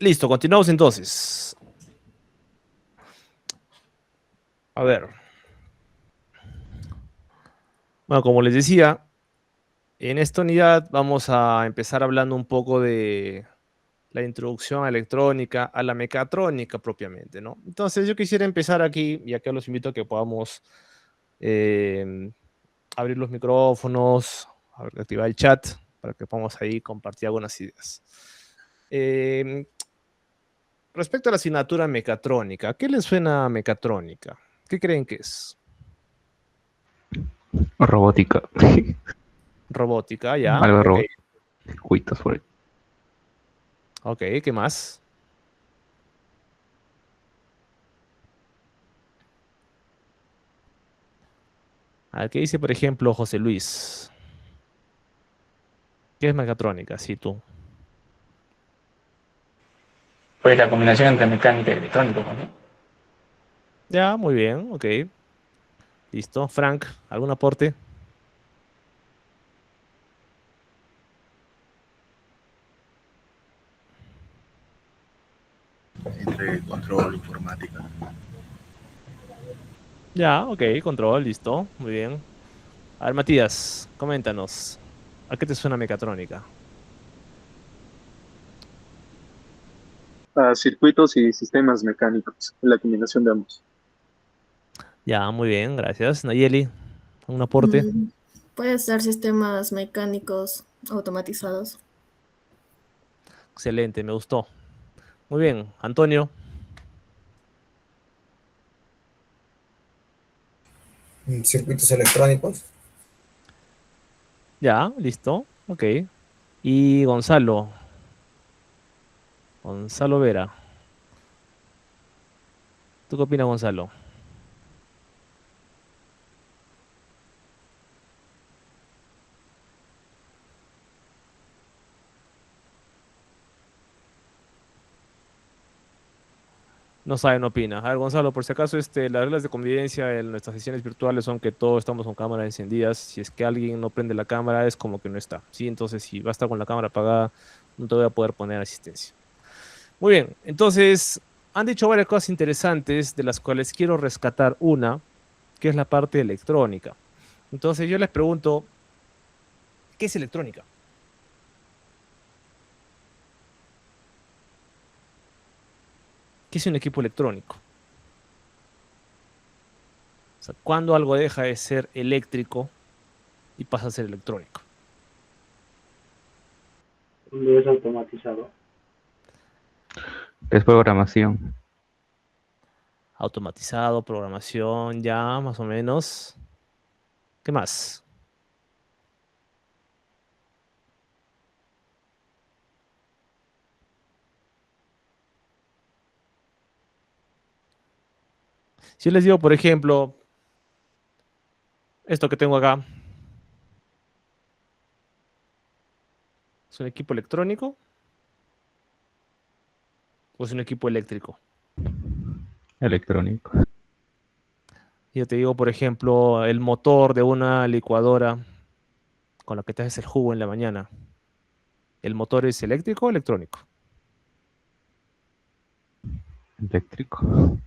Listo, continuamos entonces. A ver. Bueno, como les decía, en esta unidad vamos a empezar hablando un poco de la introducción a electrónica, a la mecatrónica propiamente, ¿no? Entonces yo quisiera empezar aquí, y acá los invito a que podamos eh, abrir los micrófonos, activar el chat, para que podamos ahí compartir algunas ideas. Eh, Respecto a la asignatura mecatrónica, ¿qué les suena a mecatrónica? ¿Qué creen que es? Robótica. Robótica, ya, Algo de ok. circuitos por ahí. Ok, ¿qué más? A ver, ¿qué dice, por ejemplo, José Luis? ¿Qué es mecatrónica? Sí, tú. Pues la combinación entre mecánica y electrónico, ¿no? Ya, muy bien, ok. Listo. Frank, ¿algún aporte? Entre control, informática. Ya, ok, control, listo. Muy bien. A ver, Matías, coméntanos. ¿A qué te suena mecatrónica? A circuitos y sistemas mecánicos, la combinación de ambos. Ya, muy bien, gracias. Nayeli, ¿un aporte? Mm, Puede ser sistemas mecánicos automatizados. Excelente, me gustó. Muy bien, Antonio. Circuitos electrónicos. Ya, listo. Ok. Y Gonzalo. Gonzalo Vera. ¿Tú qué opinas, Gonzalo? No sabe, no opina. A ver, Gonzalo, por si acaso, las reglas de convivencia en nuestras sesiones virtuales son que todos estamos con cámaras encendidas. Si es que alguien no prende la cámara, es como que no está. Sí, entonces si va a estar con la cámara apagada, no te voy a poder poner asistencia. Muy bien, entonces han dicho varias cosas interesantes de las cuales quiero rescatar una, que es la parte electrónica. Entonces yo les pregunto, ¿qué es electrónica? ¿Qué es un equipo electrónico? O sea, ¿cuándo algo deja de ser eléctrico y pasa a ser electrónico? Cuando es automatizado. Es programación. Automatizado, programación, ya, más o menos. ¿Qué más? Si yo les digo, por ejemplo, esto que tengo acá, ¿es un equipo electrónico o es un equipo eléctrico? Electrónico. Yo te digo, por ejemplo, el motor de una licuadora con la que te haces el jugo en la mañana. ¿El motor es eléctrico o electrónico? Eléctrico.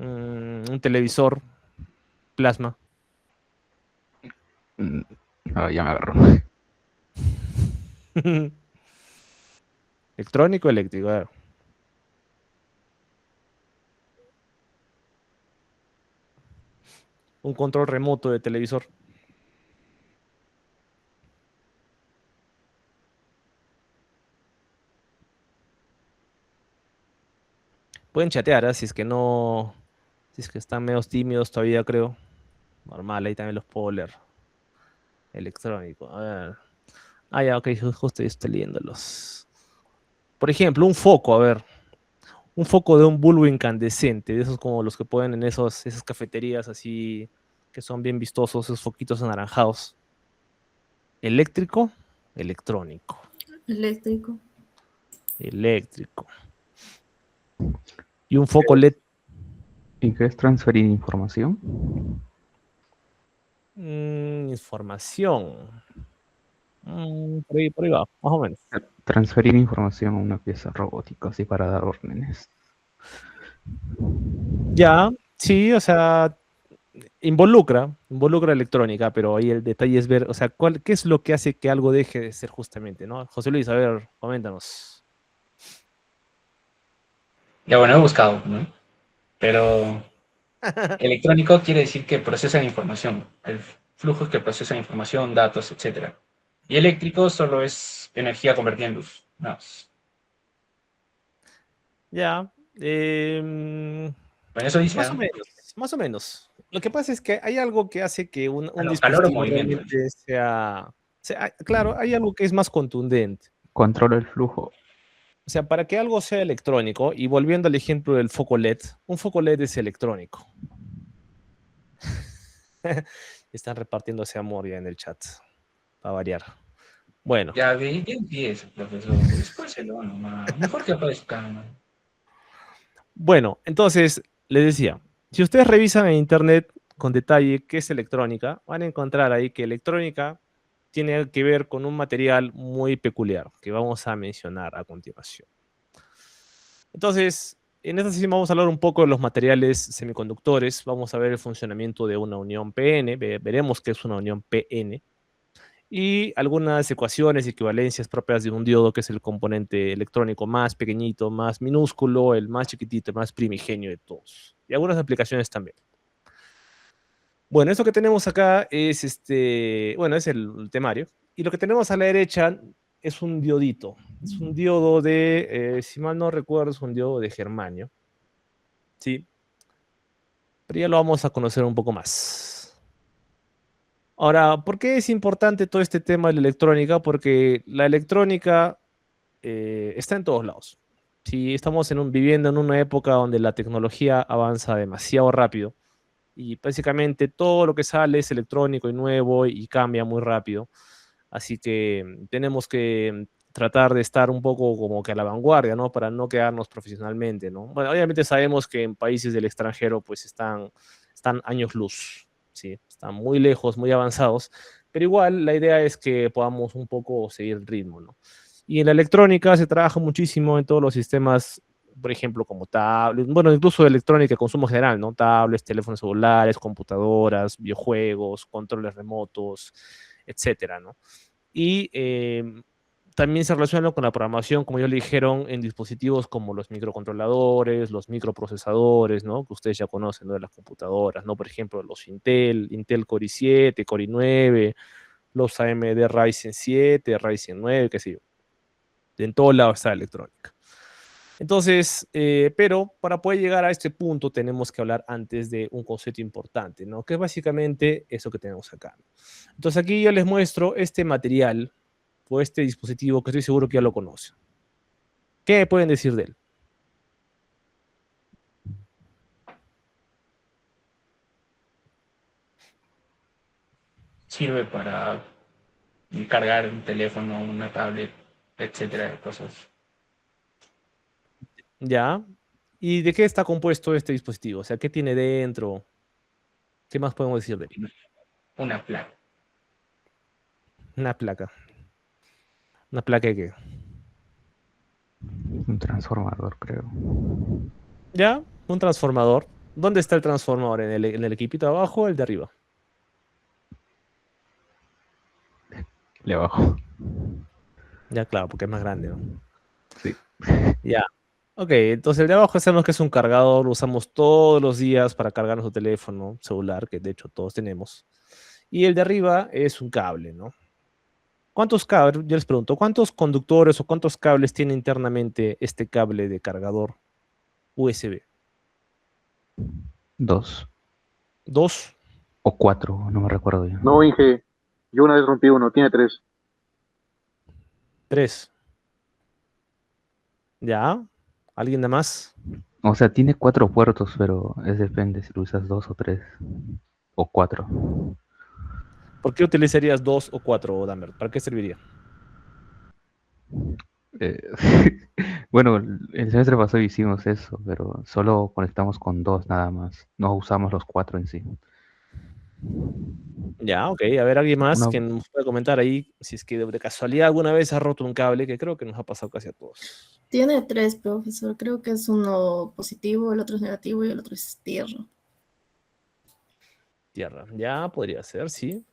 Un televisor, plasma. Mm, ya me agarro. ¿Electrónico o eléctrico? A ver. Un control remoto de televisor. Pueden chatear, ¿ah? Si es que no, si es que están medio tímidos todavía, creo. Normal, ahí también los puedo leer. Electrónico, a ver. Ah, ya, ok, justo estoy leyéndolos. Por ejemplo, un foco, a ver. Un foco de un bulbo incandescente, de esos como los que ponen en esas cafeterías así, que son bien vistosos, esos foquitos anaranjados. ¿Eléctrico? Electrónico. Eléctrico. Eléctrico. Y un foco LED. ¿Y qué es transferir información? Información. Por ahí va, más o menos. Transferir información a una pieza robótica, así para dar órdenes. Ya, sí, o sea, involucra electrónica, pero ahí el detalle es ver, o sea, qué es lo que hace que algo deje de ser justamente, ¿no? José Luis, a ver, coméntanos. Ya bueno, he buscado, ¿no? Pero electrónico quiere decir que procesan información, el flujo que procesan información, datos, etcétera. Y eléctrico solo es energía convertida en luz. Nada más. Ya, Bueno, eso dice, más o ¿ah? menos, más o menos. Lo que pasa es que hay algo que hace que un Calor o dispositivo movimiento. realmente claro, hay algo que es más contundente. Controla el flujo. O sea, para que algo sea electrónico, y volviendo al ejemplo del foco LED, un foco LED es electrónico. Están repartiendo ese amor ya en el chat, para variar. Bueno, Ya ve, ya empieza, profesor. Después se lo nomás. Mejor que apague su cámara. bueno, entonces les decía, si ustedes revisan en internet con detalle qué es electrónica, van a encontrar ahí que electrónica tiene que ver con un material muy peculiar que vamos a mencionar a continuación. Entonces, en esta sesión vamos a hablar un poco de los materiales semiconductores, vamos a ver el funcionamiento de una unión PN, veremos qué es una unión PN, y algunas ecuaciones y equivalencias propias de un diodo, que es el componente electrónico más pequeñito, más minúsculo, el más chiquitito, el más primigenio de todos. Y algunas aplicaciones también. Bueno, esto que tenemos acá es bueno, es el temario. Y lo que tenemos a la derecha es un diodito. Es un diodo si mal no recuerdo, es un diodo de germanio. Sí. Pero ya lo vamos a conocer un poco más. Ahora, ¿por qué es importante todo este tema de la electrónica? Porque la electrónica está en todos lados. Si estamos viviendo en una época donde la tecnología avanza demasiado rápido y básicamente todo lo que sale es electrónico y nuevo y cambia muy rápido. Así que tenemos que tratar de estar un poco como que a la vanguardia, ¿no? Para no quedarnos profesionalmente, ¿no? Bueno, obviamente sabemos que en países del extranjero pues están años luz, ¿sí? Están muy lejos, muy avanzados, pero igual la idea es que podamos un poco seguir el ritmo, ¿no? Y en la electrónica se trabaja muchísimo en todos los sistemas, por ejemplo, como tablets, bueno, incluso electrónica de consumo general, ¿no? Tablets, teléfonos celulares, computadoras, videojuegos, controles remotos, etcétera, ¿no? Y también se relaciona con la programación, como ya le dijeron, en dispositivos como los microcontroladores, los microprocesadores, ¿no? Que ustedes ya conocen, ¿no? De las computadoras, ¿no? Por ejemplo, los Intel Core i7, Core i9, los AMD Ryzen 7, Ryzen 9, qué sé yo. En todo lado está la electrónica. Entonces, pero para poder llegar a este punto tenemos que hablar antes de un concepto importante, ¿no? Que es básicamente eso que tenemos acá. Entonces aquí yo les muestro este material o este dispositivo que estoy seguro que ya lo conocen. ¿Qué me pueden decir de él? Sirve para cargar un teléfono, una tablet, etcétera, de cosas. ¿Ya? ¿Y de qué está compuesto este dispositivo? O sea, ¿qué tiene dentro? ¿Qué más podemos decir de él? Una placa. Una placa. ¿Una placa de qué? Un transformador, creo. ¿Ya? Un transformador. ¿Dónde está el transformador? ¿En el equipito de abajo o el de arriba? Le abajo. Ya, claro, porque es más grande, ¿no? Sí. Ya. Ok, entonces el de abajo sabemos que es un cargador, lo usamos todos los días para cargar nuestro teléfono celular, que de hecho todos tenemos. Y el de arriba es un cable, ¿no? ¿Cuántos cables? Yo les pregunto, ¿cuántos conductores o cuántos cables tiene internamente este cable de cargador USB? 2 ¿Dos? o 4, no me recuerdo bien. No, Inge, yo una vez rompí uno, tiene 3. ¿Tres? ¿Ya? ¿Alguien de más? O sea, tiene 4 puertos, pero depende si lo usas 2 o 3 o 4. ¿Por qué utilizarías dos o cuatro, Dambert? ¿Para qué serviría? Eh, bueno, el semestre pasado hicimos eso, pero solo conectamos con 2 nada más. No usamos los 4 en sí. Ya, ok. A ver, alguien más Una- que nos pueda comentar ahí si es que de casualidad alguna vez ha roto un cable, que creo que nos ha pasado casi a todos. Tiene tres, profesor. Creo que es uno positivo, el otro es negativo y el otro es tierra. Tierra. Ya, podría ser, sí.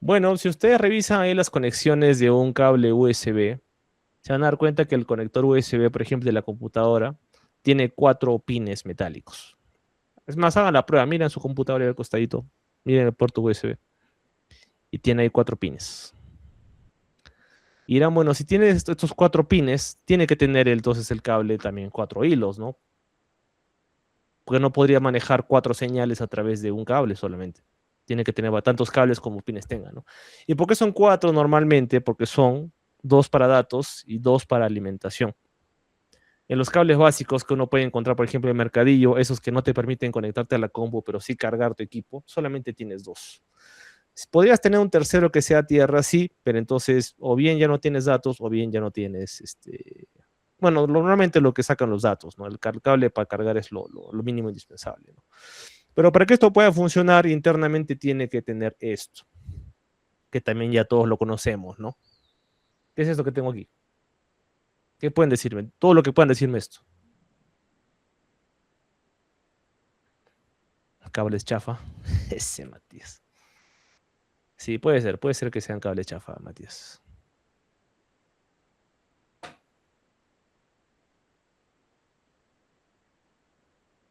Bueno, si ustedes revisan ahí las conexiones de un cable USB, se van a dar cuenta que el conector USB, por ejemplo, de la computadora, tiene 4 pines metálicos. Es más, hagan la prueba, miren su computadora al costadito, miren el puerto USB y tiene ahí 4 pines. Y dirán, bueno, si tiene estos 4 pines, tiene que tener entonces el cable también 4 hilos, ¿no? Porque no podría manejar 4 señales a través de un cable solamente. Tiene que tener tantos cables como pines tenga, ¿no? ¿Y por qué son 4 normalmente? Porque son 2 para datos y 2 para alimentación. En los cables básicos que uno puede encontrar, por ejemplo, en Mercadillo, esos que no te permiten conectarte a la compu, pero sí cargar tu equipo, solamente tienes 2. Podrías tener un tercero que sea tierra, sí, pero entonces o bien ya no tienes datos o bien ya no tienes, bueno, normalmente lo que sacan los datos, ¿no? El cable para cargar es lo mínimo indispensable, ¿no? Pero para que esto pueda funcionar internamente tiene que tener esto, que también ya todos lo conocemos, ¿no? ¿Qué es esto que tengo aquí? ¿Qué pueden decirme? Todo lo que puedan decirme esto. Cables chafa. Ese Matías. Sí, puede ser que sean cables chafa, Matías.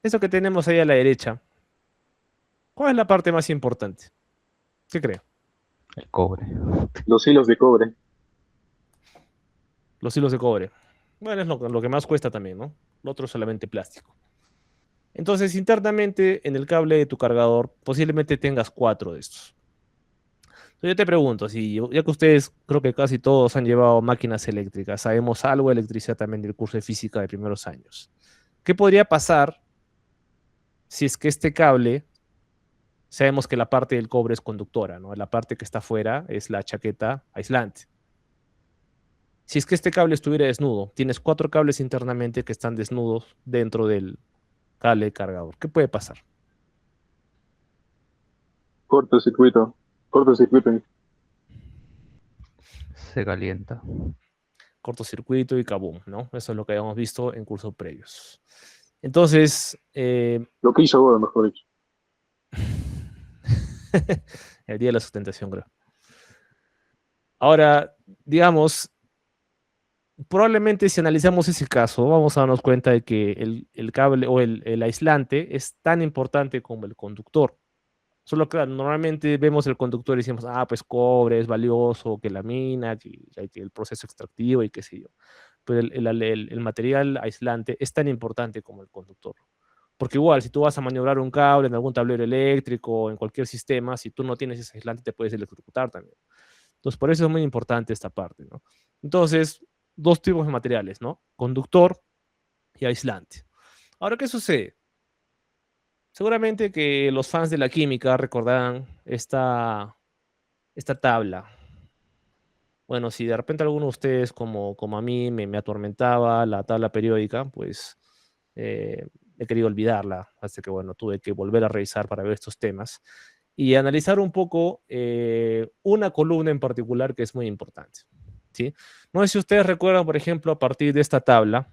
Eso que tenemos ahí a la derecha, ¿cuál es la parte más importante? ¿Qué creo? El cobre. Los hilos de cobre. Los hilos de cobre. Bueno, es lo que más cuesta también, ¿no? Lo otro es solamente plástico. Entonces, internamente en el cable de tu cargador, posiblemente tengas 4 de estos. Entonces, yo te pregunto, ya que ustedes creo que casi todos han llevado máquinas eléctricas, sabemos algo de electricidad también del curso de física de primeros años. ¿Qué podría pasar si es que este cable, sabemos que la parte del cobre es conductora, ¿no? La parte que está afuera es la chaqueta aislante. Si es que este cable estuviera desnudo, tienes 4 cables internamente que están desnudos dentro del cable de cargador. ¿Qué puede pasar? Cortocircuito. Cortocircuito. Se calienta. Cortocircuito y kabum, ¿no? Eso es lo que habíamos visto en cursos previos. Entonces, Lo que hizo ahora, mejor dicho. el día de la sustentación, creo. Ahora, digamos, probablemente si analizamos ese caso, vamos a darnos cuenta de que el cable o el aislante es tan importante como el conductor. Solo que normalmente vemos el conductor y decimos, ah, pues cobre es valioso, que la mina, que el proceso extractivo y qué sé yo. Pero el material aislante es tan importante como el conductor. Porque igual, si tú vas a maniobrar un cable en algún tablero eléctrico, en cualquier sistema, si tú no tienes ese aislante, te puedes electrocutar también. Entonces, por eso es muy importante esta parte, ¿no? Entonces, 2 tipos de materiales, ¿no? Conductor y aislante. Ahora, ¿qué sucede? Seguramente que los fans de la química recordarán esta tabla. Bueno, si de repente alguno de ustedes, como a mí, me atormentaba la tabla periódica, pues he querido olvidarla, hasta que, bueno, tuve que volver a revisar para ver estos temas y analizar un poco una columna en particular que es muy importante, ¿sí? No sé si ustedes recuerdan, por ejemplo, a partir de esta tabla,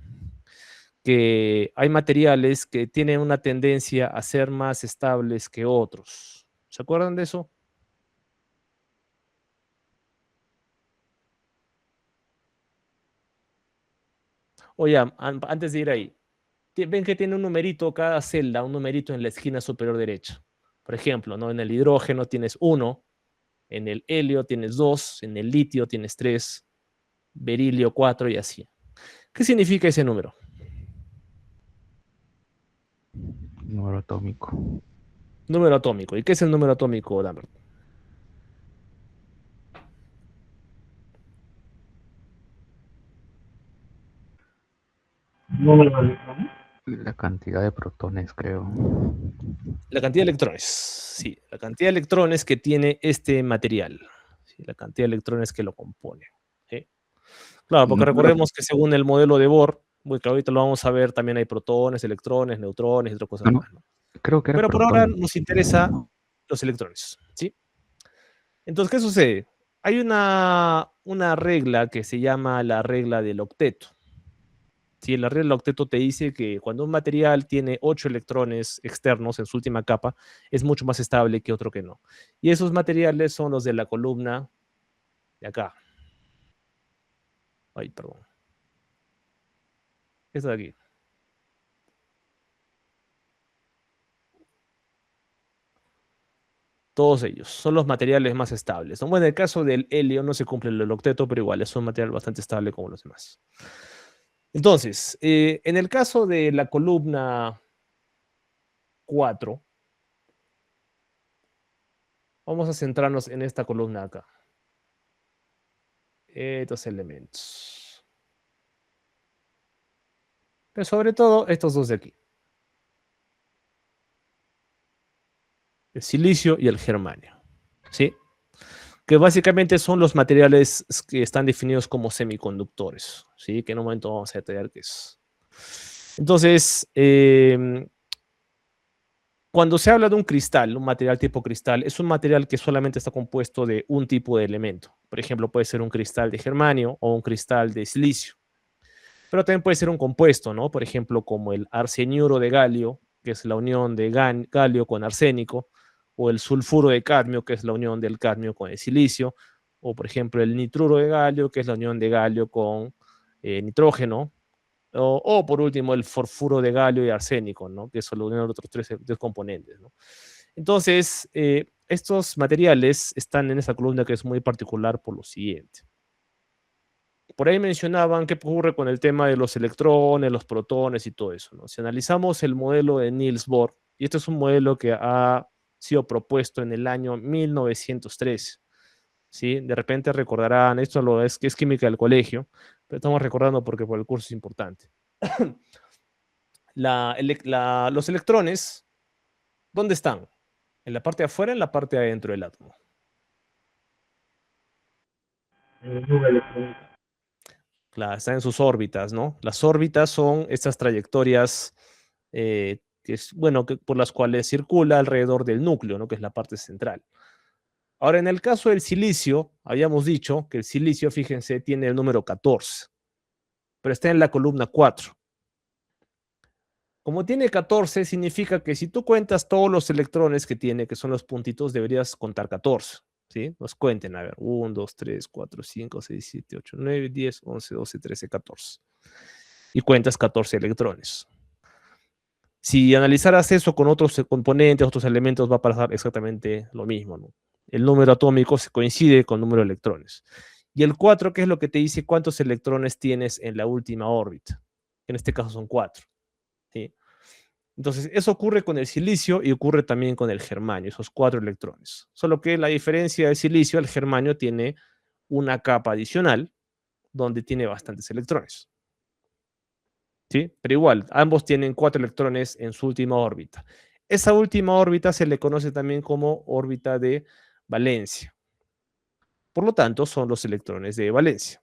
que hay materiales que tienen una tendencia a ser más estables que otros. ¿Se acuerdan de eso? Oye, antes de ir ahí, ven que tiene un numerito cada celda, un numerito en la esquina superior derecha. Por ejemplo, ¿no? En el hidrógeno tienes 1, en el helio tienes 2, en el litio tienes 3, berilio 4 y así. ¿Qué significa ese número? Número atómico. Número atómico. ¿Y qué es el número atómico, Lambert? La cantidad de protones, creo. La cantidad de electrones. Sí, la cantidad de electrones que tiene este material. Sí, la cantidad de electrones que lo compone. ¿Sí? Claro, porque No, recordemos que según el modelo de Bohr, que ahorita lo vamos a ver, también hay protones, electrones, neutrones y otras cosas no, más, ¿no? creo que era Pero por ahora protón. nos interesa los electrones, ¿sí? Entonces, ¿qué sucede? Hay una regla que se llama la regla del octeto. Sí, la regla del octeto te dice que cuando un material tiene 8 electrones externos en su última capa, es mucho más estable que otro que no. Y esos materiales son los de la columna de acá. Ay, perdón. Esta de aquí. Todos ellos son los materiales más estables, ¿no? Bueno, en el caso del helio no se cumple el octeto, pero igual es un material bastante estable como los demás. Entonces, en el caso de la columna 4, vamos a centrarnos en esta columna acá. Estos elementos. Pero sobre todo estos dos de aquí. El silicio y el germanio. ¿Sí? Que básicamente son los materiales que están definidos como semiconductores. ¿Sí? Que en un momento vamos a detallar qué es. Entonces, cuando se habla de un cristal, un material tipo cristal, es un material que solamente está compuesto de un tipo de elemento. Por ejemplo, puede ser un cristal de germanio o un cristal de silicio. Pero también puede ser un compuesto, ¿no? Por ejemplo, como el arseniuro de galio, que es la unión de galio con arsénico, o el sulfuro de cadmio, que es la unión del cadmio con el silicio, o por ejemplo el nitruro de galio, que es la unión de galio con nitrógeno, o por último el fosfuro de galio y arsénico, ¿no? Que es la unión de los otros tres componentes, ¿no? Entonces, estos materiales están en esa columna que es muy particular por lo siguiente. Por ahí mencionaban qué ocurre con el tema de los electrones, los protones y todo eso, ¿no? Si analizamos el modelo de Niels Bohr, y este es un modelo que ha sido propuesto en el año 1913, ¿sí? De repente recordarán, esto lo es que es química del colegio, pero estamos recordando porque por el curso es importante. Los electrones, ¿dónde están? ¿En la parte de afuera o en la parte de adentro del átomo? Claro, están en sus órbitas, ¿no? Las órbitas son estas trayectorias bueno, por las cuales circula alrededor del núcleo, ¿no? Que es la parte central. Ahora, en el caso del silicio, habíamos dicho que el silicio, fíjense, tiene el número 14, pero está en la columna 4. Como tiene 14, significa que si tú cuentas todos los electrones que tiene, que son los puntitos, deberías contar 14. ¿Sí? Nos cuenten, a ver, 1, 2, 3, 4, 5, 6, 7, 8, 9, 10, 11, 12, 13, 14. Y cuentas 14 electrones. Si analizaras eso con otros componentes, otros elementos, va a pasar exactamente lo mismo, ¿no? El número atómico se coincide con el número de electrones. Y el 4, ¿qué es lo que te dice cuántos electrones tienes en la última órbita? En este caso son 4. ¿Sí? Entonces, eso ocurre con el silicio y ocurre también con el germanio, esos 4 electrones. Solo que la diferencia del silicio, el germanio tiene una capa adicional donde tiene bastantes electrones. ¿Sí? Pero igual, ambos tienen 4 electrones en su última órbita. Esa última órbita se le conoce también como órbita de valencia. Por lo tanto, son los electrones de valencia.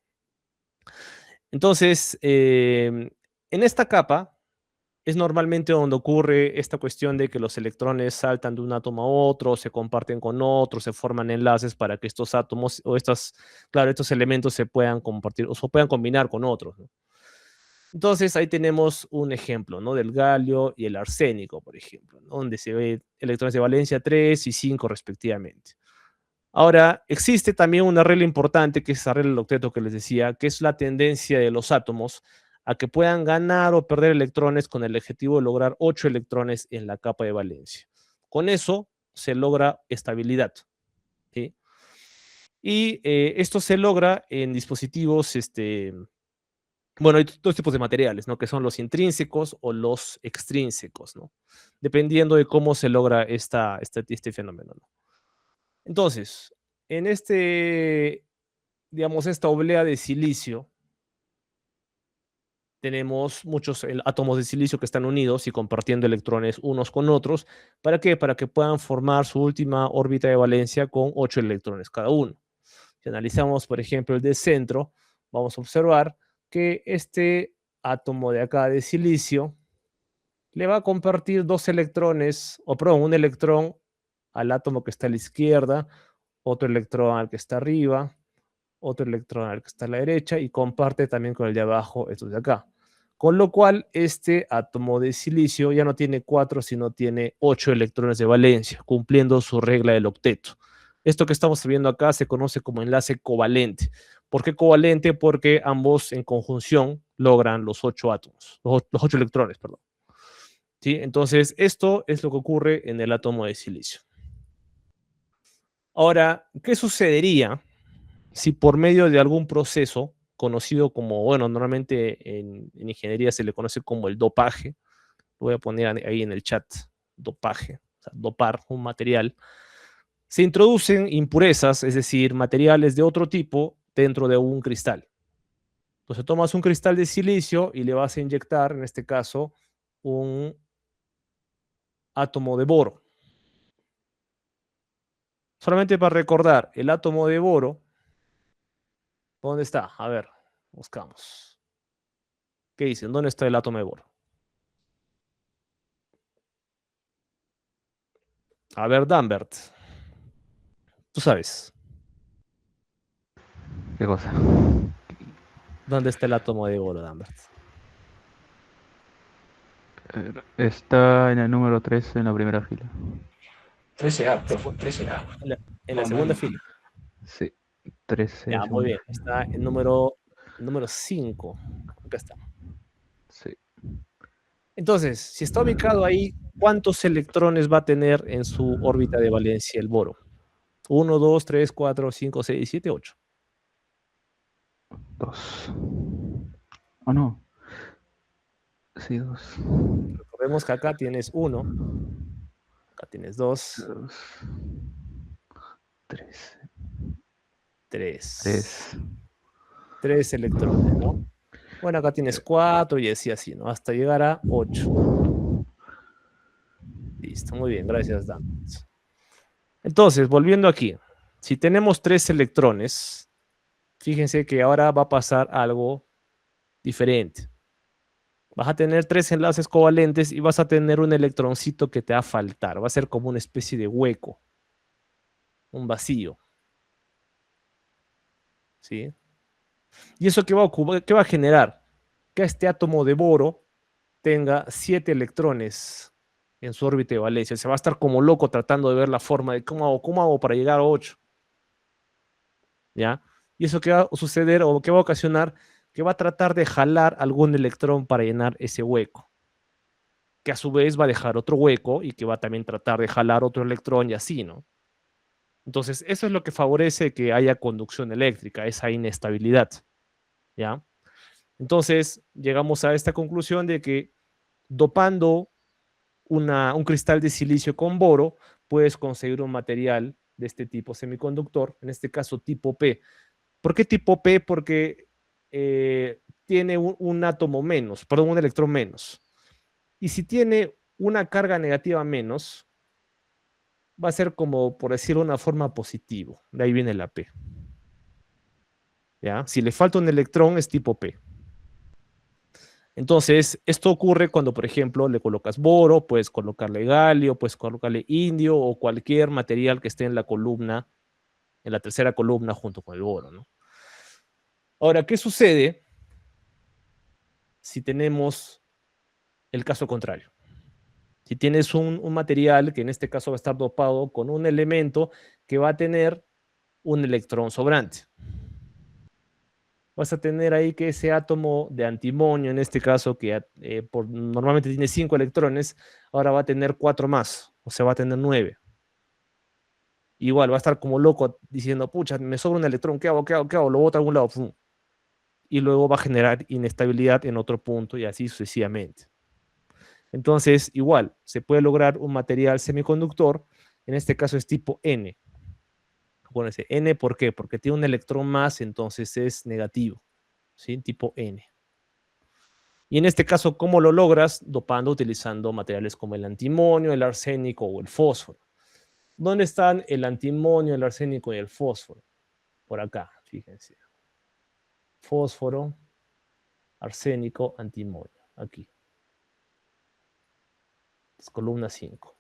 Entonces, en esta capa es normalmente donde ocurre esta cuestión de que los electrones saltan de un átomo a otro, se comparten con otros, se forman enlaces para que estos átomos o estos elementos se puedan compartir o se puedan combinar con otros, ¿no? Entonces ahí tenemos un ejemplo, ¿no? Del galio y el arsénico, por ejemplo, ¿no? Donde se ve electrones de valencia 3 y 5 respectivamente. Ahora, existe también una regla importante, que es esa regla del octeto que les decía, que es la tendencia de los átomos a que puedan ganar o perder electrones con el objetivo de lograr 8 electrones en la capa de valencia. Con eso se logra estabilidad, ¿sí? Y esto se logra en dispositivos, bueno, hay dos tipos de materiales, ¿no? Que son los intrínsecos o los extrínsecos, ¿no? Dependiendo de cómo se logra este fenómeno, ¿no? Entonces, en digamos, esta oblea de silicio, tenemos muchos átomos de silicio que están unidos y compartiendo electrones unos con otros. ¿Para qué? Para que puedan formar su última órbita de valencia con 8 electrones cada uno. Si analizamos, por ejemplo, el del centro, vamos a observar que este átomo de acá de silicio le va a compartir 2 electrones, o perdón, un electrón al átomo que está a la izquierda, otro electrón al que está arriba, otro electrón al que está a la derecha y comparte también con el de abajo, estos de acá. Con lo cual, este átomo de silicio ya no tiene 4, sino tiene 8 electrones de valencia, cumpliendo su regla del octeto. Esto que estamos viendo acá se conoce como enlace covalente. ¿Por qué covalente? Porque ambos en conjunción logran los 8 átomos, los 8 electrones, perdón. ¿Sí? Entonces, esto es lo que ocurre en el átomo de silicio. Ahora, ¿qué sucedería si por medio de algún proceso conocido como, bueno, normalmente en ingeniería se le conoce como el dopaje, lo voy a poner ahí en el chat, dopaje, o sea, dopar un material, se introducen impurezas, es decir, materiales de otro tipo dentro de un cristal. Entonces tomas un cristal de silicio y le vas a inyectar, en este caso, un átomo de boro. Solamente para recordar, el átomo de boro, ¿dónde está? A ver, buscamos. ¿Qué dicen? ¿Dónde está el átomo de boro? A ver, Danbert, tú sabes, ¿Qué cosa? ¿dónde está el átomo de boro, Danbert? Está en el número 13 en la primera fila. 13A, profe, 13A. En la No, segunda no. fila. Sí, 13 Ya, muy segunda bien. fila. Está en número 5. Acá está. Sí. Entonces, si está ubicado ahí, ¿cuántos electrones va a tener en su órbita de valencia el boro? 1, 2, 3, 4, 5, 6, 7, 8. 2. Oh, no. Sí, 2. Recordemos que acá tienes 1, acá tienes 2, 2. 3. 3. 3. 3 electrones, ¿no? Bueno, acá tienes 4 y así, ¿no? Hasta llegar a 8. Listo, muy bien, gracias, Dan. Entonces, volviendo aquí, si tenemos 3 electrones, fíjense que ahora va a pasar algo diferente. Vas a tener 3 enlaces covalentes y vas a tener un electroncito que te va a faltar. Va a ser como una especie de hueco, un vacío. ¿Sí? ¿Y eso qué va a generar? Que este átomo de boro tenga 7 electrones en su órbita de valencia. Se va a estar como loco tratando de ver la forma de cómo hago para llegar a 8. ¿Ya? ¿Y eso qué va a suceder o qué va a ocasionar? Que va a tratar de jalar algún electrón para llenar ese hueco, que a su vez va a dejar otro hueco y que va a también tratar de jalar otro electrón y así, ¿no? Entonces, eso es lo que favorece que haya conducción eléctrica, esa inestabilidad, ¿ya? Entonces, llegamos a esta conclusión de que dopando un cristal de silicio con boro, puedes conseguir un material de este tipo semiconductor, en este caso tipo P. ¿Por qué tipo P? Porque tiene un átomo menos, perdón, un electrón menos. Y si tiene una carga negativa menos, va a ser como, por decirlo de una forma, positivo. De ahí viene la P. ¿Ya? Si le falta un electrón, es tipo P. Entonces, esto ocurre cuando, por ejemplo, le colocas boro, puedes colocarle galio, puedes colocarle indio o cualquier material que esté en la columna, en la tercera columna junto con el boro, ¿no? Ahora, ¿qué sucede si tenemos el caso contrario? Si tienes un material que en este caso va a estar dopado con un elemento que va a tener un electrón sobrante. Vas a tener ahí que ese átomo de antimonio, en este caso, que normalmente tiene 5 electrones, ahora va a tener 4 más, o sea, va a tener 9. Igual, va a estar como loco diciendo, pucha, me sobra un electrón, ¿qué hago? ¿Qué hago? ¿Qué hago? Lo boto a algún lado. ¡Pum! Y luego va a generar inestabilidad en otro punto y así sucesivamente. Entonces, igual, se puede lograr un material semiconductor, en este caso es tipo N. Acuérdense, N, ¿por qué? Porque tiene un electrón más, entonces es negativo, ¿sí? Tipo N. Y en este caso, ¿cómo lo logras? Dopando utilizando materiales como el antimonio, el arsénico o el fósforo. ¿Dónde están el antimonio, el arsénico y el fósforo? Por acá, fíjense. Fósforo, arsénico, antimonio. Aquí. Es columna 5.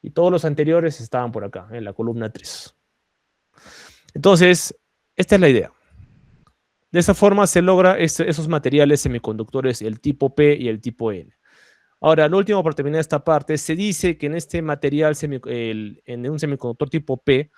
Y todos los anteriores estaban por acá, en la columna 3. Entonces, esta es la idea. De esa forma se logra esos materiales semiconductores, el tipo P y el tipo N. Ahora, lo último para terminar esta parte, se dice que en este material, en un semiconductor tipo P,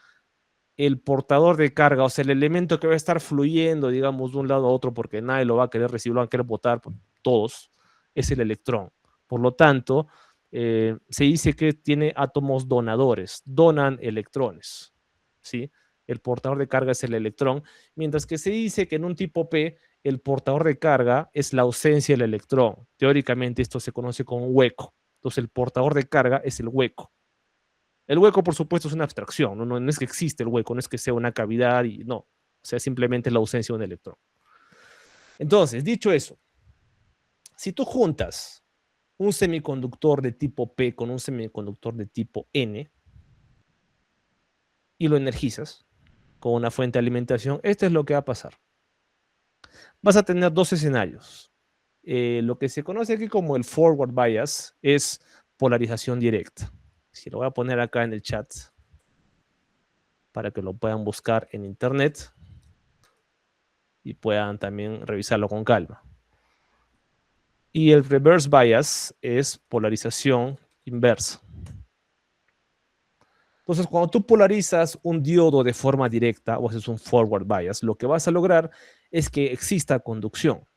el portador de carga, o sea, el elemento que va a estar fluyendo, digamos, de un lado a otro, porque nadie lo va a querer recibir, lo van a querer botar todos, es el electrón. Por lo tanto, se dice que tiene átomos donadores, donan electrones, ¿sí? El portador de carga es el electrón, mientras que se dice que en un tipo P, el portador de carga es la ausencia del electrón. Teóricamente esto se conoce como un hueco. Entonces el portador de carga es el hueco. El hueco, por supuesto, es una abstracción, no es que existe el hueco, no es que sea una cavidad y no, o sea, simplemente la ausencia de un electrón. Entonces, dicho eso, si tú juntas un semiconductor de tipo P con un semiconductor de tipo N y lo energizas con una fuente de alimentación, esto es lo que va a pasar. Vas a tener dos escenarios. Lo que se conoce aquí como el forward bias es polarización directa. Si lo voy a poner acá en el chat para que lo puedan buscar en internet y puedan también revisarlo con calma. Y el reverse bias es polarización inversa. Entonces, cuando tú polarizas un diodo de forma directa o haces un forward bias, lo que vas a lograr es que exista conducción.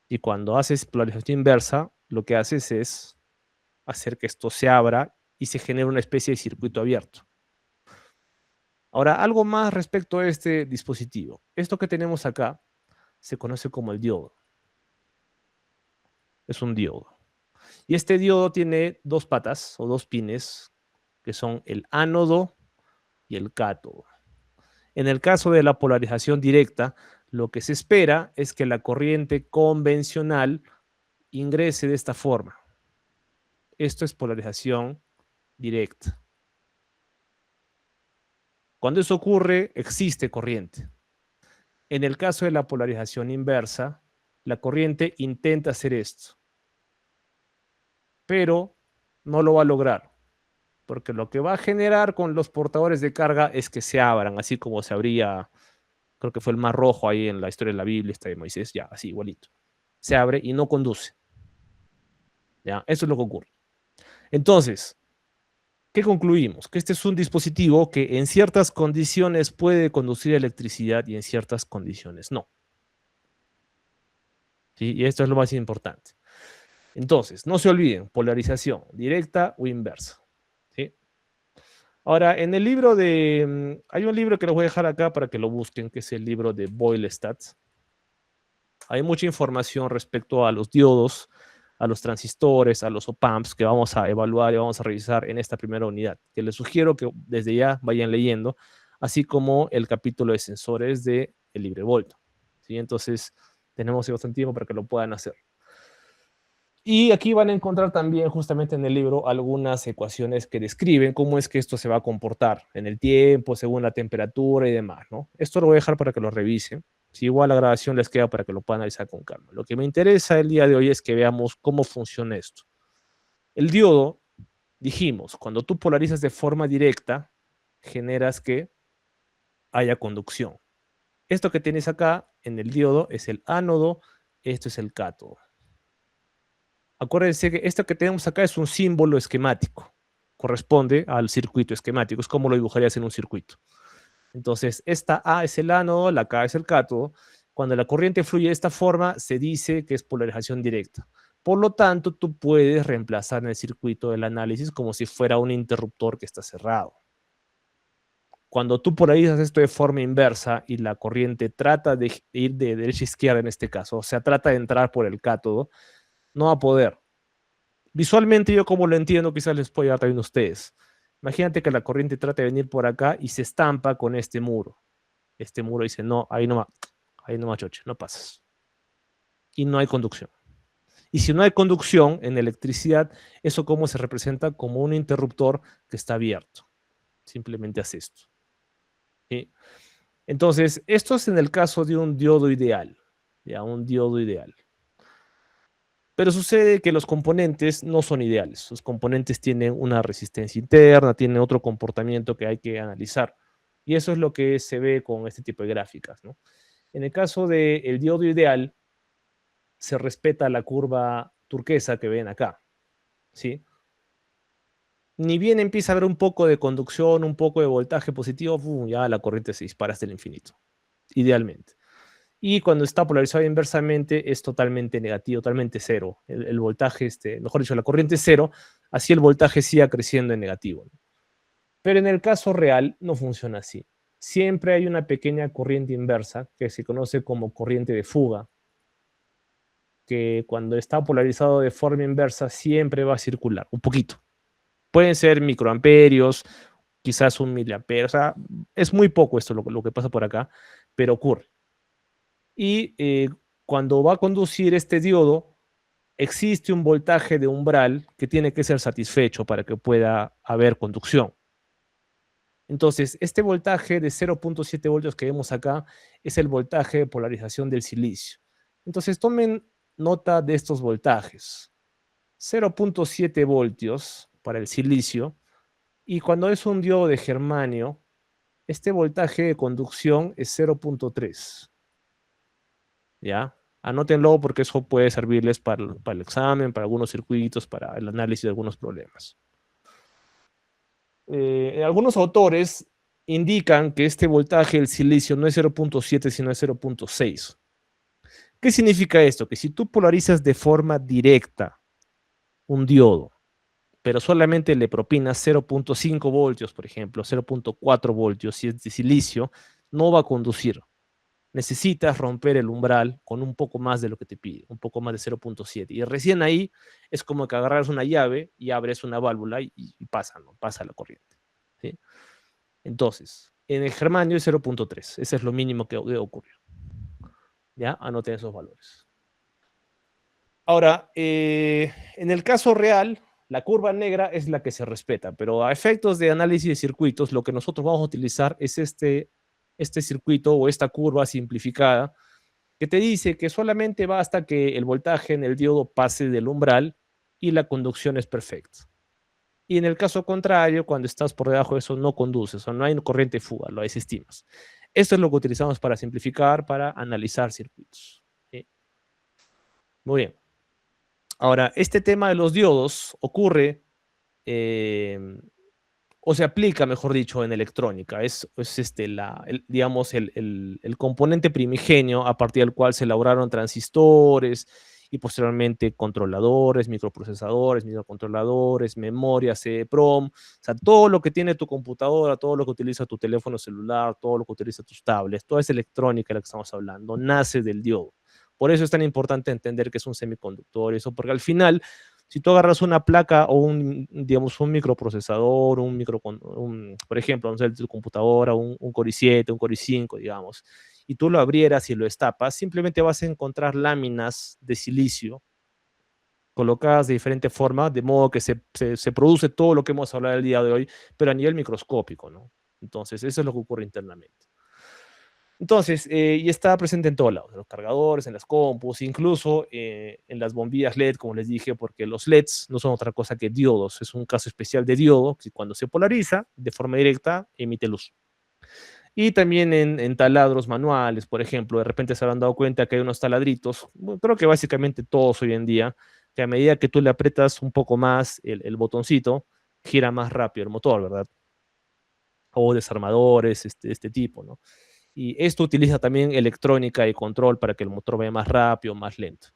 Y cuando haces polarización inversa, lo que haces es hacer que esto se abra y se genere una especie de circuito abierto. Ahora, algo más respecto a este dispositivo. Esto que tenemos acá se conoce como el diodo. Es un diodo. Y este diodo tiene dos patas o dos pines, que son el ánodo y el cátodo. En el caso de la polarización directa, lo que se espera es que la corriente convencional ingrese de esta forma. Esto es polarización directa. Cuando eso ocurre, existe corriente. En el caso de la polarización inversa, la corriente intenta hacer esto, pero no lo va a lograr, porque lo que va a generar con los portadores de carga es que se abran, así como se abría, creo que fue el Mar Rojo ahí en la historia de la Biblia, esta de Moisés, ya, así igualito. Se abre y no conduce. ¿Ya? Eso es lo que ocurre. Entonces, ¿qué concluimos? Que este es un dispositivo que en ciertas condiciones puede conducir electricidad y en ciertas condiciones no. ¿Sí? Y esto es lo más importante. Entonces, no se olviden, polarización, directa o inversa. ¿Sí? Ahora, en el libro de... hay un libro que los voy a dejar acá para que lo busquen, que es el libro de Boyle-Stat. Hay mucha información respecto a los diodos, a los transistores, a los op-amps que vamos a evaluar y vamos a revisar en esta primera unidad, que les sugiero que desde ya vayan leyendo, así como el capítulo de sensores de el LibreVolta. ¿Sí? Entonces, tenemos bastante tiempo para que lo puedan hacer. Y aquí van a encontrar también justamente en el libro algunas ecuaciones que describen cómo es que esto se va a comportar en el tiempo, según la temperatura y demás, ¿no? Esto lo voy a dejar para que lo revisen. Si igual la grabación les queda para que lo puedan analizar con calma. Lo que me interesa el día de hoy es que veamos cómo funciona esto. El diodo, dijimos, cuando tú polarizas de forma directa, generas que haya conducción. Esto que tienes acá en el diodo es el ánodo, esto es el cátodo. Acuérdense que esto que tenemos acá es un símbolo esquemático. Corresponde al circuito esquemático. Es como lo dibujarías en un circuito. Entonces, esta A es el ánodo, la K es el cátodo. Cuando la corriente fluye de esta forma, se dice que es polarización directa. Por lo tanto, tú puedes reemplazar en el circuito del análisis como si fuera un interruptor que está cerrado. Cuando tú polarizas esto de forma inversa y la corriente trata de ir de derecha a izquierda en este caso, o sea, trata de entrar por el cátodo, no va a poder. Visualmente yo como lo entiendo, quizás les pueda ayudar también a ustedes. Imagínate que la corriente trata de venir por acá y se estampa con este muro. Este muro dice, no, ahí no va, choche, no pasas. Y no hay conducción. Y si no hay conducción en electricidad, eso como se representa como un interruptor que está abierto. Simplemente hace esto. ¿Sí? Entonces, esto es en el caso de un diodo ideal. Ya, un diodo ideal. Pero sucede que los componentes no son ideales. Los componentes tienen una resistencia interna, tienen otro comportamiento que hay que analizar. Y eso es lo que se ve con este tipo de gráficas, ¿no? En el caso del diodo ideal, se respeta la curva turquesa que ven acá, ¿sí? Ni bien empieza a haber un poco de conducción, un poco de voltaje positivo, ¡pum!, ya la corriente se dispara hasta el infinito, idealmente. Y cuando está polarizado inversamente es totalmente negativo, totalmente cero. El voltaje, mejor dicho, la corriente es cero, así el voltaje siga creciendo en negativo, ¿no? Pero en el caso real no funciona así. Siempre hay una pequeña corriente inversa que se conoce como corriente de fuga, que cuando está polarizado de forma inversa siempre va a circular, un poquito. Pueden ser microamperios, quizás un miliampere, o sea, es muy poco esto lo que pasa por acá, pero ocurre. Y cuando va a conducir este diodo, existe un voltaje de umbral que tiene que ser satisfecho para que pueda haber conducción. Entonces, este voltaje de 0.7 voltios que vemos acá es el voltaje de polarización del silicio. Entonces, tomen nota de estos voltajes. 0.7 voltios para el silicio, y cuando es un diodo de germanio, este voltaje de conducción es 0.3. ¿Ya? Anótenlo porque eso puede servirles para el examen, para algunos circuitos, para el análisis de algunos problemas. Algunos autores indican que este voltaje del silicio no es 0.7, sino es 0.6. ¿Qué significa esto? Que si tú polarizas de forma directa un diodo, pero solamente le propinas 0.5 voltios, por ejemplo, 0.4 voltios, si es de silicio, no va a conducir. Necesitas romper el umbral con un poco más de lo que te pide, un poco más de 0.7. Y recién ahí es como que agarras una llave y abres una válvula y pasa, ¿no? Pasa la corriente, ¿sí? Entonces, en el germanio es 0.3. Ese es lo mínimo que debe ocurrir. ¿Ya? Anoten esos valores. Ahora, en el caso real, la curva negra es la que se respeta, pero a efectos de análisis de circuitos, lo que nosotros vamos a utilizar es este circuito o esta curva simplificada que te dice que solamente basta que el voltaje en el diodo pase del umbral y la conducción es perfecta. Y en el caso contrario, cuando estás por debajo de eso, no conduces, o no hay corriente de fuga, lo desestimas. Esto es lo que utilizamos para simplificar, para analizar circuitos, ¿sí? Muy bien. Ahora, este tema de los diodos ocurre, o se aplica, mejor dicho, en electrónica. Es digamos, el componente primigenio a partir del cual se elaboraron transistores y posteriormente controladores, microprocesadores, microcontroladores, memorias, EEPROM, o sea, todo lo que tiene tu computadora, todo lo que utiliza tu teléfono celular, todo lo que utiliza tus tablets, toda esa electrónica de la que estamos hablando, nace del diodo. Por eso es tan importante entender que es un semiconductor, eso, porque al final, si tú agarras una placa o digamos, un microprocesador, por ejemplo, no sé, tu computadora, un Core i7, un Core i5, digamos, y tú lo abrieras y lo destapas, simplemente vas a encontrar láminas de silicio colocadas de diferente forma, de modo que se produce todo lo que hemos hablado el día de hoy, pero a nivel microscópico, ¿no? Entonces, eso es lo que ocurre internamente. Entonces, y está presente en todos lados, en los cargadores, en las compus, incluso en las bombillas LED, como les dije, porque los LEDs no son otra cosa que diodos. Es un caso especial de diodo, que cuando se polariza de forma directa, emite luz. Y también en taladros manuales, por ejemplo, de repente se habrán dado cuenta que hay unos taladritos, bueno, creo que básicamente todos hoy en día, que a medida que tú le aprietas un poco más el botoncito, gira más rápido el motor, ¿verdad? O desarmadores, este tipo, ¿no? Y esto utiliza también electrónica y control para que el motor vaya más rápido, más lento.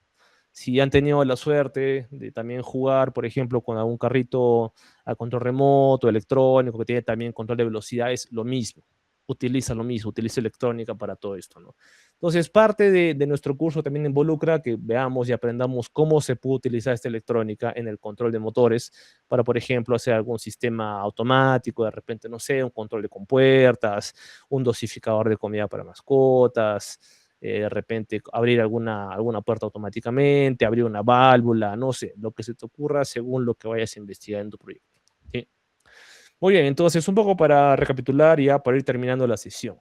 Si han tenido la suerte de también jugar, por ejemplo, con algún carrito a control remoto, electrónico, que tiene también control de velocidad, es lo mismo. Utiliza lo mismo, utiliza electrónica para todo esto, ¿no? Entonces, parte de nuestro curso también involucra que veamos y aprendamos cómo se puede utilizar esta electrónica en el control de motores para, por ejemplo, hacer algún sistema automático, de repente, no sé, un control de compuertas, un dosificador de comida para mascotas, de repente abrir alguna puerta automáticamente, abrir una válvula, no sé, lo que se te ocurra según lo que vayas a investigar en tu proyecto, ¿sí? Muy bien, entonces un poco para recapitular y ya para ir terminando la sesión.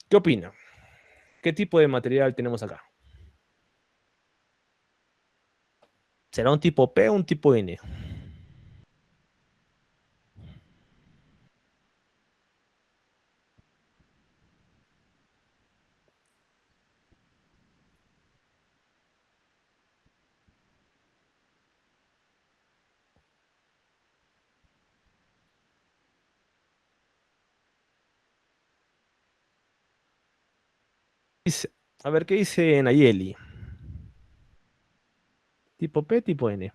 ¿Qué opina? ¿Qué tipo de material tenemos acá? ¿Será un tipo P o un tipo N? A ver, ¿qué dice Nayeli? ¿Tipo P, tipo N?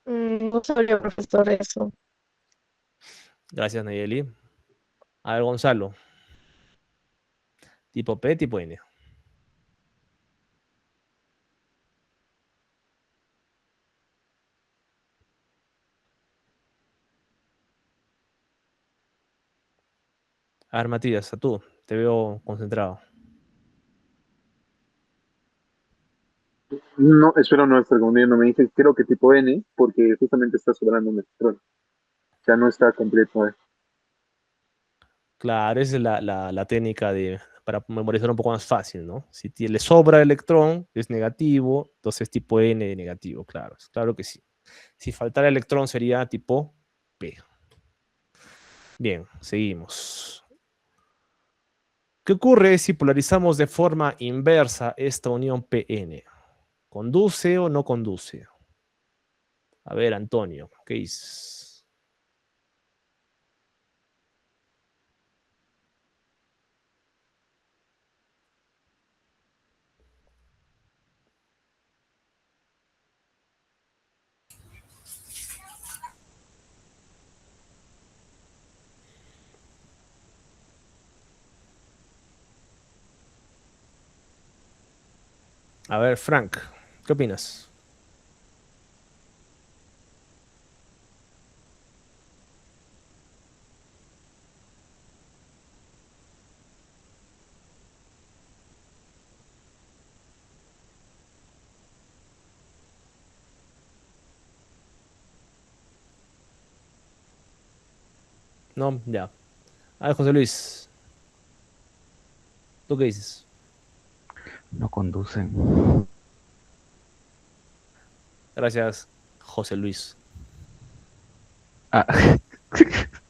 No sabría, profesor, eso. Gracias, Nayeli. A ver, Gonzalo. ¿Tipo P, tipo N? A ver, Matías, a tú. Te veo concentrado. No, espero no estar confundiendo. Me dice, creo que tipo N, porque justamente está sobrando un electrón. Ya no está completo. Claro, esa es la técnica para memorizar un poco más fácil, ¿no? Si le sobra electrón, es negativo, entonces tipo N de negativo, claro que sí. Si faltara electrón sería tipo P. Bien, seguimos. ¿Qué ocurre si polarizamos de forma inversa esta unión PN? ¿Conduce o no conduce? A ver, Antonio, ¿qué dices? A ver, Frank, ¿qué opinas? No, ya. A ver, José Luis, ¿tú qué dices? No conducen. Gracias, José Luis. Ah,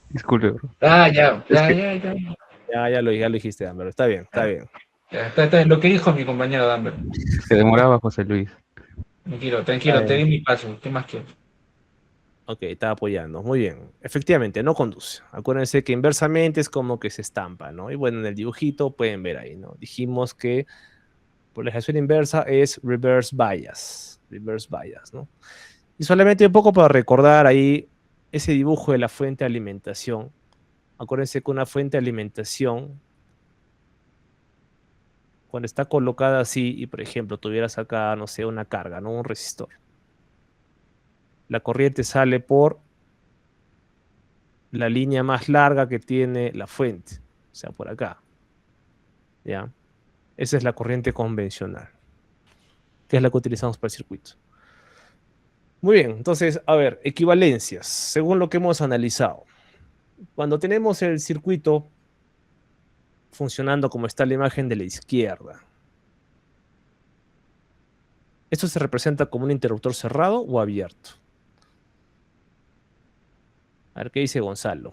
disculpe, bro. Ah, ya, Es ya, que ya, ya. Ya lo dijiste, Amber. Está bien, está Ya, bien. ya, está bien, lo que dijo mi compañero Danber. Se demoraba José Luis. Tranquilo, Está tranquilo, te bien. di mi paso. ¿Qué más quieres? Ok, está apoyando. Muy bien. Efectivamente, no conduce. Acuérdense que inversamente es como que se estampa, ¿no? Y bueno, en el dibujito pueden ver ahí, ¿no? Dijimos que polarización inversa es reverse bias. Reverse bias, ¿no? Y solamente un poco para recordar ahí ese dibujo de la fuente de alimentación. Acuérdense que una fuente de alimentación, cuando está colocada así, y por ejemplo, tuvieras acá, no sé, una carga, ¿no? Un resistor. La corriente sale por la línea más larga que tiene la fuente, o sea, por acá, ¿ya? Esa es la corriente convencional, que es la que utilizamos para el circuito. Muy bien, entonces, a ver, equivalencias, según lo que hemos analizado. Cuando tenemos el circuito funcionando como está la imagen de la izquierda, ¿esto se representa como un interruptor cerrado o abierto? A ver, ¿qué dice Gonzalo?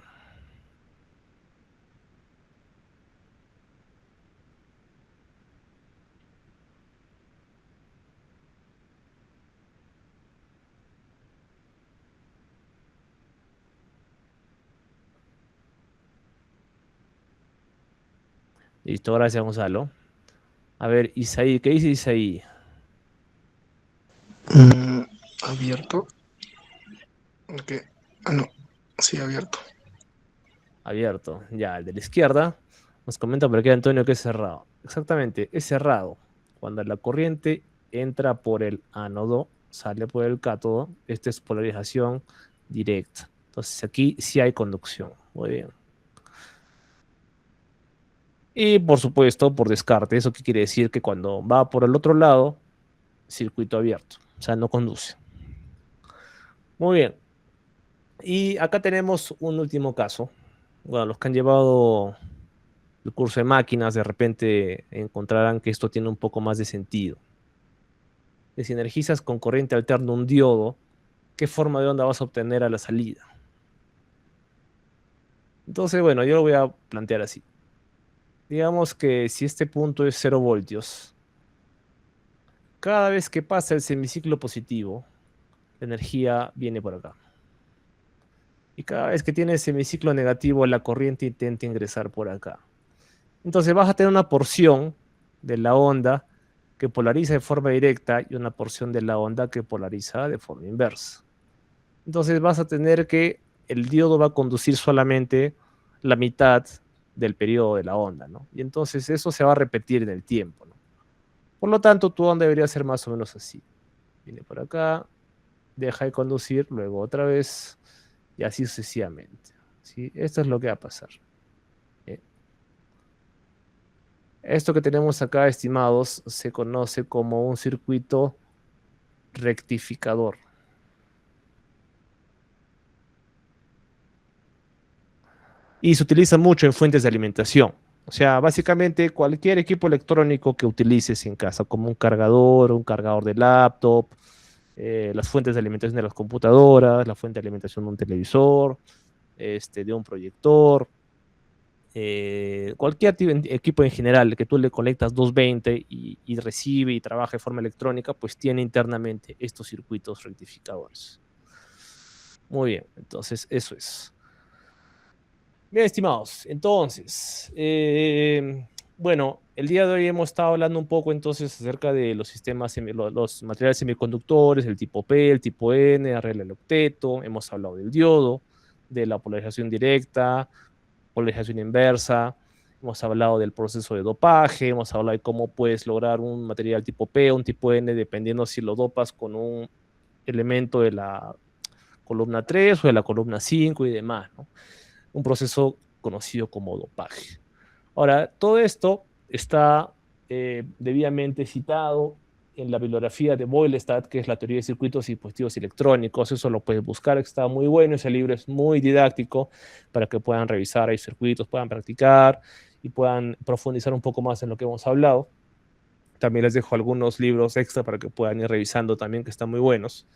Listo, gracias, Gonzalo. A ver, Isaí, ¿qué dice Isaí? Mm, abierto. Ok. Ah, no. Sí, abierto. Abierto. Ya, el de la izquierda nos comenta por aquí Antonio que es cerrado. Exactamente, es cerrado. Cuando la corriente entra por el ánodo, sale por el cátodo, esta es polarización directa. Entonces aquí sí hay conducción. Muy bien. Y por supuesto, por descarte, ¿eso qué quiere decir? Que cuando va por el otro lado, circuito abierto. O sea, no conduce. Muy bien. Y acá tenemos un último caso. Bueno, los que han llevado el curso de máquinas, de repente encontrarán que esto tiene un poco más de sentido. Si energizas con corriente alterna un diodo, ¿qué forma de onda vas a obtener a la salida? Entonces, bueno, yo lo voy a plantear así. Digamos que si este punto es 0 voltios, cada vez que pasa el semiciclo positivo, la energía viene por acá. Y cada vez que tiene semiciclo negativo, la corriente intenta ingresar por acá. Entonces vas a tener una porción de la onda que polariza de forma directa y una porción de la onda que polariza de forma inversa. Entonces vas a tener que el diodo va a conducir solamente la mitad del periodo de la onda, ¿no? Y entonces eso se va a repetir en el tiempo, ¿no? Por lo tanto, tu onda debería ser más o menos así. Viene por acá, deja de conducir, luego otra vez, y así sucesivamente, ¿sí? Esto es lo que va a pasar. Esto que tenemos acá, estimados, se conoce como un circuito rectificador. Y se utiliza mucho en fuentes de alimentación. O sea, básicamente cualquier equipo electrónico que utilices en casa, como un cargador de laptop, las fuentes de alimentación de las computadoras, la fuente de alimentación de un televisor, de un proyector, cualquier equipo en general que tú le conectas 220 y recibe y trabaja de forma electrónica, pues tiene internamente estos circuitos rectificadores. Muy bien, entonces eso es. Bien, estimados, entonces, bueno, el día de hoy hemos estado hablando un poco entonces acerca de los sistemas, los materiales semiconductores, el tipo P, el tipo N, arreglo del octeto, hemos hablado del diodo, de la polarización directa, polarización inversa, hemos hablado del proceso de dopaje, hemos hablado de cómo puedes lograr un material tipo P o un tipo N dependiendo si lo dopas con un elemento de la columna 3 o de la columna 5 y demás, ¿no? Un proceso conocido como dopaje. Ahora, todo esto está debidamente citado en la bibliografía de Boylestad, que es la teoría de circuitos y dispositivos electrónicos. Eso lo puedes buscar, está muy bueno. Ese libro es muy didáctico para que puedan revisar ahí circuitos, puedan practicar y puedan profundizar un poco más en lo que hemos hablado. También les dejo algunos libros extra para que puedan ir revisando también, que están muy buenos.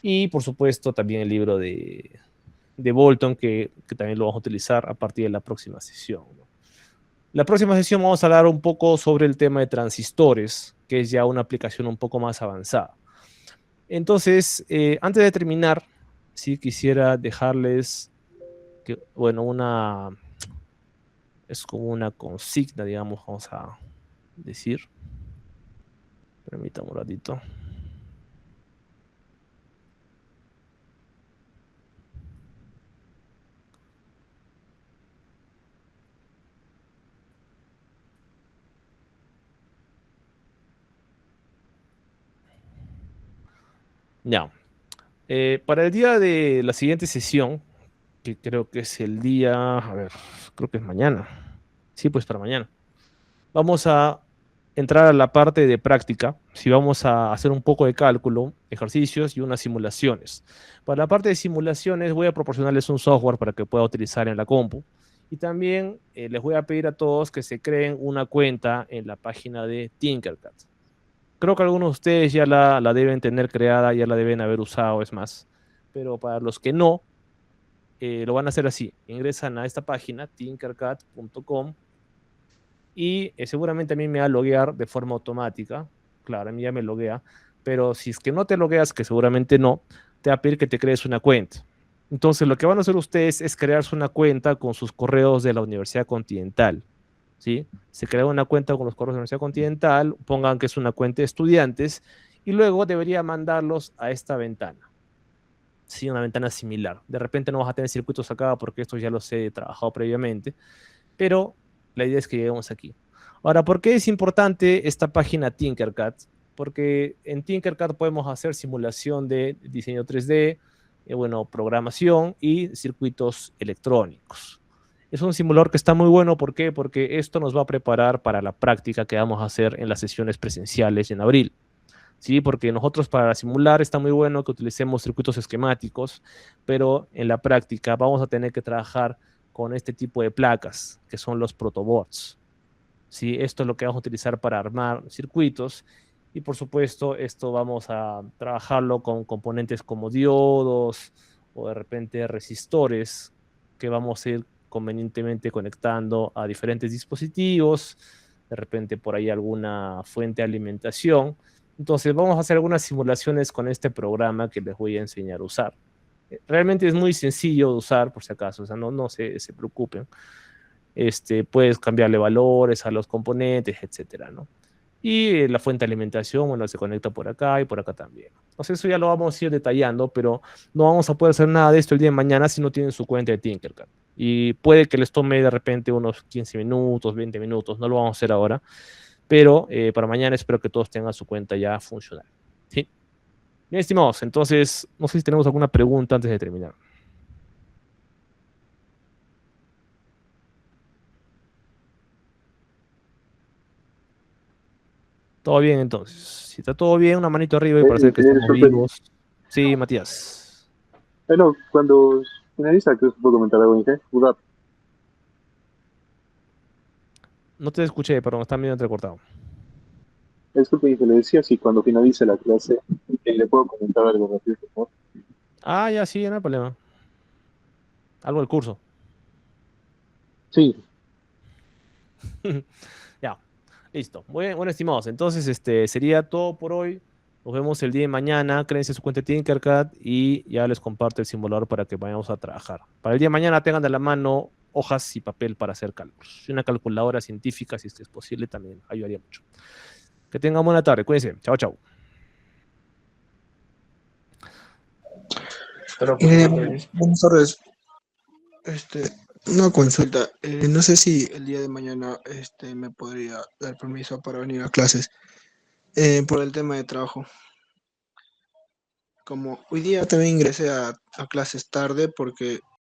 Y, por supuesto, también el libro de Bolton, que también lo vamos a utilizar a partir de la próxima sesión, ¿no? La próxima sesión vamos a hablar un poco sobre el tema de transistores, que es ya una aplicación un poco más avanzada. Entonces, antes de terminar, sí quisiera dejarles, bueno, es como una consigna, digamos, vamos a decir. Permítame un ratito. Ya. Para el día de la siguiente sesión, que creo que es el día, a ver, creo que es mañana. Sí, pues para mañana. Vamos a entrar a la parte de práctica. Si vamos a hacer un poco de cálculo, ejercicios y unas simulaciones. Para la parte de simulaciones voy a proporcionarles un software para que pueda utilizar en la compu. Y también les voy a pedir a todos que se creen una cuenta en la página de Tinkercad. Creo que algunos de ustedes ya la deben tener creada, ya la deben haber usado, es más. Pero para los que no, lo van a hacer así. Ingresan a esta página, tinkercad.com, y seguramente a mí me va a loguear de forma automática. Claro, a mí ya me loguea. Pero si es que no te logueas, que seguramente no, te va a pedir que te crees una cuenta. Entonces, lo que van a hacer ustedes es crearse una cuenta con sus correos de la Universidad Continental, ¿sí? Se crea una cuenta con los correos de la Universidad Continental, pongan que es una cuenta de estudiantes, y luego debería mandarlos a esta ventana. Sí, una ventana similar. De repente no vas a tener circuitos acá porque esto ya los he trabajado previamente, pero la idea es que lleguemos aquí. Ahora, ¿por qué es importante esta página Tinkercad? Porque en Tinkercad podemos hacer simulación de diseño 3D, bueno, programación y circuitos electrónicos. Es un simulador que está muy bueno. ¿Por qué? Porque esto nos va a preparar para la práctica que vamos a hacer en las sesiones presenciales en abril. ¿Sí? Porque nosotros para simular está muy bueno que utilicemos circuitos esquemáticos, pero en la práctica vamos a tener que trabajar con este tipo de placas, que son los protoboards. ¿Sí? Esto es lo que vamos a utilizar para armar circuitos, y por supuesto esto vamos a trabajarlo con componentes como diodos o de repente resistores que vamos a ir convenientemente conectando a diferentes dispositivos, de repente por ahí alguna fuente de alimentación. Entonces vamos a hacer algunas simulaciones con este programa que les voy a enseñar a usar. Realmente es muy sencillo de usar, por si acaso, o sea, no se preocupen. Puedes cambiarle valores a los componentes, etcétera, ¿no? Y la fuente de alimentación, bueno, se conecta por acá y por acá también. Entonces eso ya lo vamos a ir detallando, pero no vamos a poder hacer nada de esto el día de mañana si no tienen su cuenta de Tinkercad. Y puede que les tome de repente unos 15 minutos, 20 minutos, no lo vamos a hacer ahora, pero para mañana espero que todos tengan su cuenta ya funcional. ¿Sí? Bien, estimados, entonces no sé si tenemos alguna pregunta antes de terminar. Todo bien, entonces. Si está todo bien, una manito arriba y para saber que Ingeniero, estamos disculpe. vivos. Sí, Matías. Bueno, cuando finaliza, creo que puedo comentar algo, Inge. Jugad. No te escuché, perdón, está medio entrecortado. Disculpe, Inge, le decía si cuando finalice la clase le puedo comentar algo rápido, por favor. Ah, ya, sí, no hay problema. Algo del curso. Sí, Ya, listo. Bueno, estimados, entonces sería todo por hoy. Nos vemos el día de mañana. Créense su cuenta de Tinkercad y ya les comparto el simulador para que vayamos a trabajar. Para el día de mañana tengan de la mano hojas y papel para hacer cálculos. Y una calculadora científica, si es posible, también ayudaría mucho. Que tengan buena tarde. Cuídense. Chao, chao. Pero, profesor, Buenas tardes. Una consulta. No sé si el día de mañana me podría dar permiso para venir a clases por el tema de trabajo. Como hoy día también ingresé a clases tarde porque